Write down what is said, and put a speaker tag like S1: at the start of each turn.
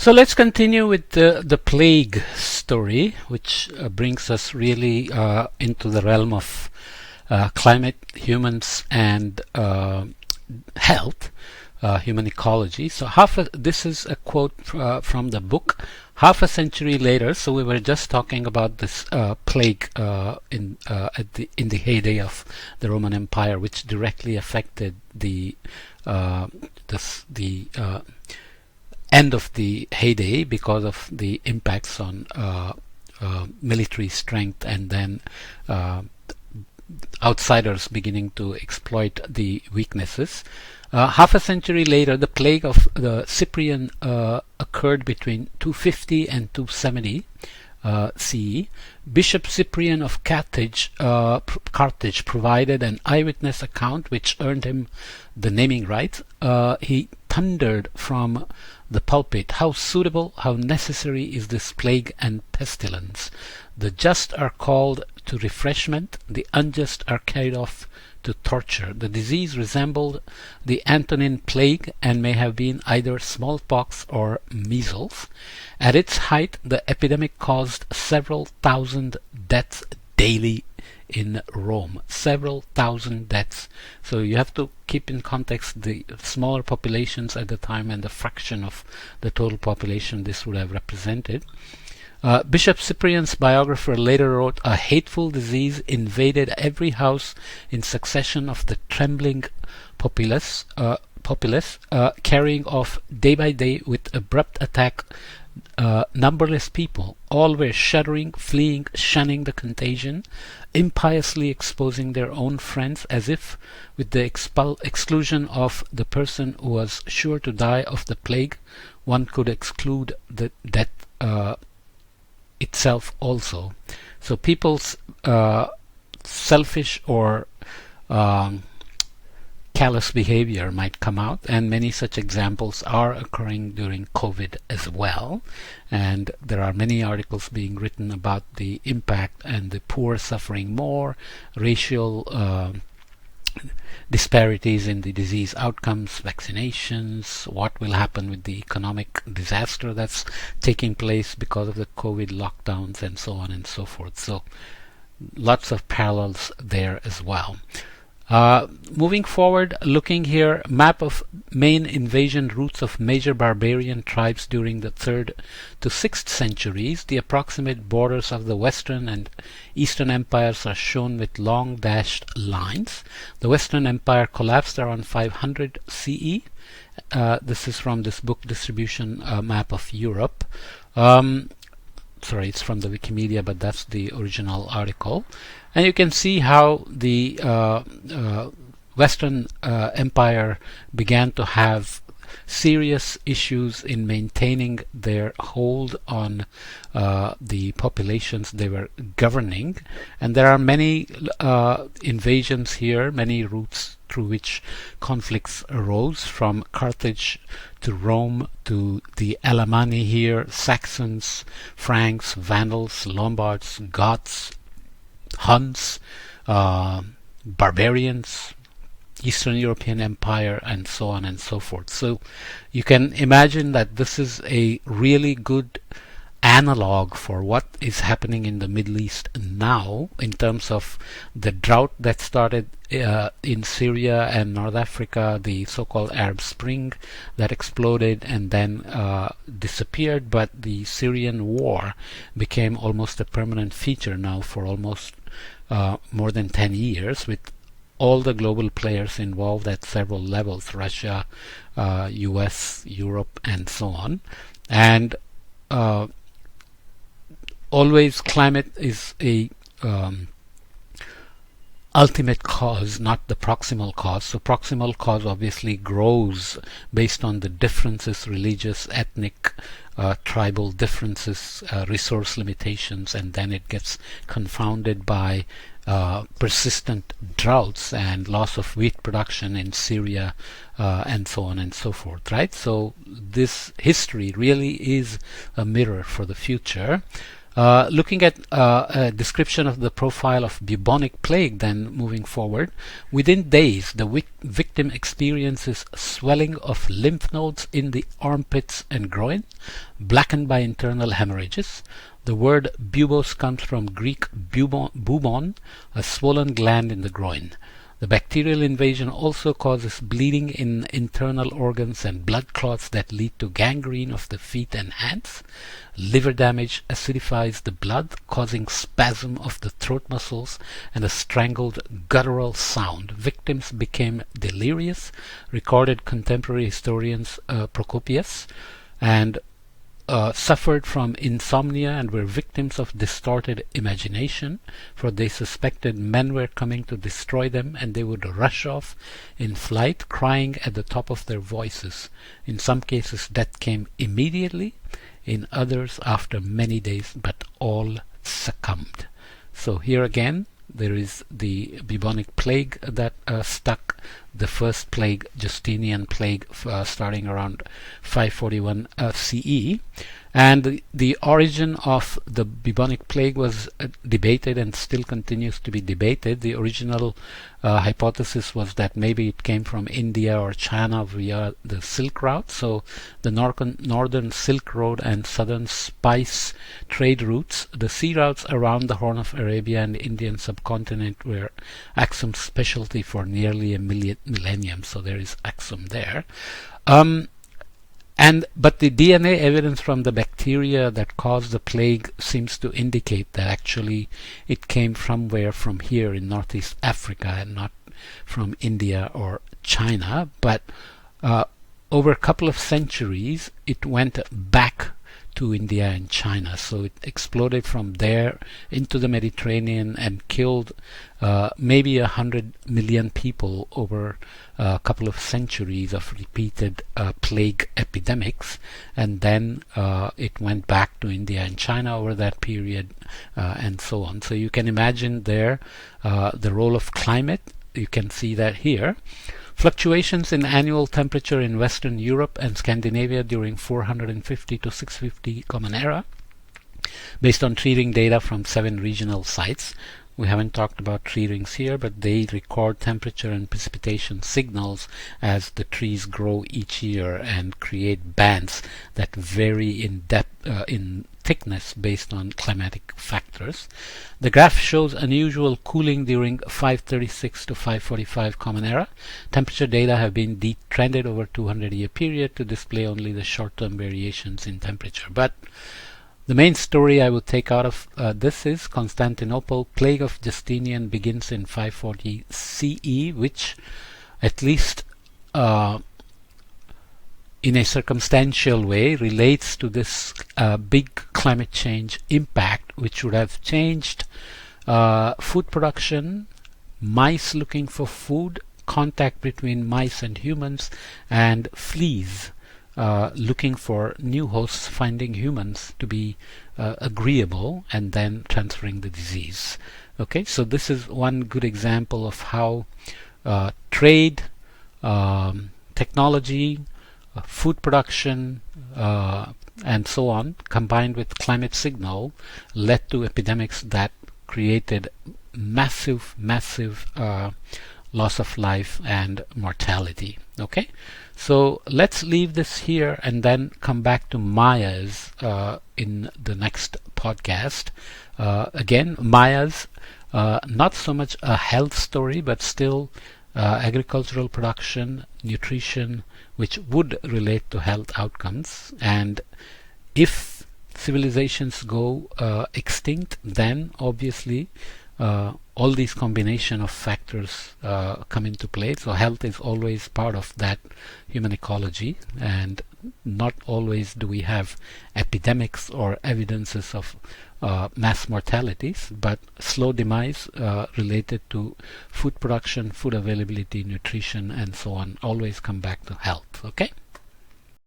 S1: So let's continue with the plague story, which brings us really into the realm of climate, humans, and health, human ecology. So this is a quote from the book. Half a century later, so we were just talking about this plague in the heyday of the Roman Empire, which directly affected the end of the heyday because of the impacts on military strength, and then outsiders beginning to exploit the weaknesses. Half a century later, the plague of the Cyprian occurred between 250 and 270 CE. Bishop Cyprian of Carthage provided an eyewitness account which earned him the naming rights. He thundered from the pulpit, "How suitable, how necessary is this plague and pestilence! The just are called to refreshment, the unjust are carried off to torture." The disease resembled the Antonine plague and may have been either smallpox or measles. At its height, the epidemic caused several thousand deaths daily in Rome. Several thousand deaths. So you have to keep in context the smaller populations at the time and the fraction of the total population this would have represented. Bishop Cyprian's biographer later wrote, "A hateful disease invaded every house in succession of the trembling populace, carrying off day by day with abrupt attack numberless people. All were shuddering, fleeing, shunning the contagion, impiously exposing their own friends, as if with the exclusion of the person who was sure to die of the plague, one could exclude the death itself also." So people's selfish or callous behavior might come out, and many such examples are occurring during COVID as well. And there are many articles being written about the impact, and the poor suffering more, racial disparities in the disease outcomes, vaccinations, what will happen with the economic disaster that's taking place because of the COVID lockdowns, and so on and so forth. So lots of parallels there as well. Moving forward, looking here, map of main invasion routes of major barbarian tribes during the 3rd to 6th centuries. The approximate borders of the Western and Eastern empires are shown with long dashed lines. The Western Empire collapsed around 500 CE. This is from this book, Distribution Map of Europe. Sorry, it's from the Wikimedia, but that's the original article. And you can see how the Western Empire began to have serious issues in maintaining their hold on the populations they were governing. And there are many invasions here, many routes through which conflicts arose, from Carthage to Rome to the Alemanni here, Saxons, Franks, Vandals, Lombards, Goths, Huns, barbarians, Eastern European Empire, and so on and so forth. So you can imagine that this is a really good analog for what is happening in the Middle East now, in terms of the drought that started in Syria and North Africa, the so-called Arab Spring that exploded and then disappeared, but the Syrian war became almost a permanent feature now for almost more than 10 years, with all the global players involved at several levels: Russia, US, Europe, and so on. And always climate is a ultimate cause, not the proximal cause. So proximal cause obviously grows based on the differences, religious, ethnic, tribal differences, resource limitations, and then it gets confounded by persistent droughts and loss of wheat production in Syria, and so on and so forth, right? So this history really is a mirror for the future. Looking at a description of the profile of bubonic plague, then moving forward, within days the victim experiences swelling of lymph nodes in the armpits and groin, blackened by internal hemorrhages. The word bubos comes from Greek bubon, a swollen gland in the groin. The bacterial invasion also causes bleeding in internal organs and blood clots that lead to gangrene of the feet and hands. Liver damage acidifies the blood, causing spasm of the throat muscles and a strangled guttural sound. Victims became delirious, recorded contemporary historians Procopius, and suffered from insomnia and were victims of distorted imagination, for they suspected men were coming to destroy them, and they would rush off in flight, crying at the top of their voices. In some cases death came immediately, in others after many days, but all succumbed. So here again there is the bubonic plague that stuck. The first plague, Justinian plague, starting around 541 CE. And the origin of the bubonic plague was debated and still continues to be debated. The original hypothesis was that maybe it came from India or China via the Silk Route. So the northern Silk Road and southern spice trade routes, the sea routes around the Horn of Arabia and the Indian subcontinent, were Axum's specialty for nearly a millennium. So there is Axum there. But the DNA evidence from the bacteria that caused the plague seems to indicate that actually it came from here in Northeast Africa and not from India or China. But over a couple of centuries it went back to India and China. So it exploded from there into the Mediterranean and killed maybe 100 million people over a couple of centuries of repeated plague epidemics, and then it went back to India and China over that period, and so on. So you can imagine there the role of climate. You can see that here. Fluctuations in annual temperature in Western Europe and Scandinavia during 450 to 650 Common Era, based on tree ring data from 7 regional sites. We haven't talked about tree rings here, but they record temperature and precipitation signals as the trees grow each year and create bands that vary in depth, in thickness based on climatic factors. The graph shows unusual cooling during 536 to 545 Common Era. Temperature data have been detrended over 200-year period to display only the short-term variations in temperature. But the main story I would take out of this is Constantinople. Plague of Justinian begins in 540 CE, which at least in a circumstantial way relates to this big climate change impact, which would have changed food production, mice looking for food, contact between mice and humans, and fleas looking for new hosts, finding humans to be agreeable, and then transferring the disease. Okay, so this is one good example of how trade, technology, food production, and so on, combined with climate signal, led to epidemics that created massive loss of life and mortality. Okay, so let's leave this here and then come back to Mayas in the next podcast. Again, Mayas, not so much a health story, but still agricultural production, nutrition, which would relate to health outcomes. And if civilizations go extinct, then obviously all these combination of factors come into play. So health is always part of that human ecology, and not always do we have epidemics or evidences of mass mortalities, but slow demise related to food production, food availability, nutrition, and so on always come back to health. Okay.